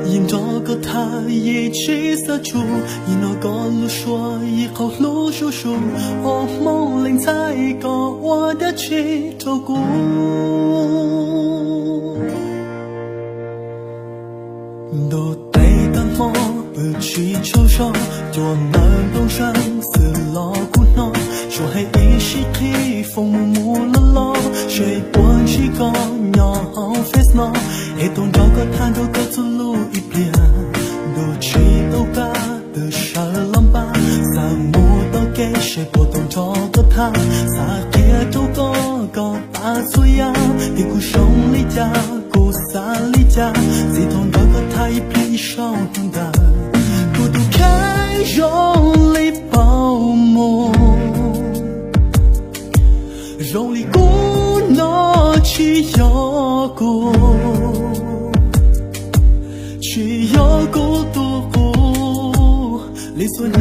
引着个他一起撒出，一那个路说以后路叔叔，我梦灵才个我的起头骨。都对的梦不去抽手，就能动生死老古闹，说黑一时提风木了咯，谁关系个鸟 face 呢？黑洞找个探头各走路一遍，都去都干的沙浪吧，三木都给谁波动找个他，撒铁都个大粗呀，地库手里家古萨里家，自同找个他一片一手能的，孤独开容里包膜，容里孤诺去有孤。去有孤独，离所有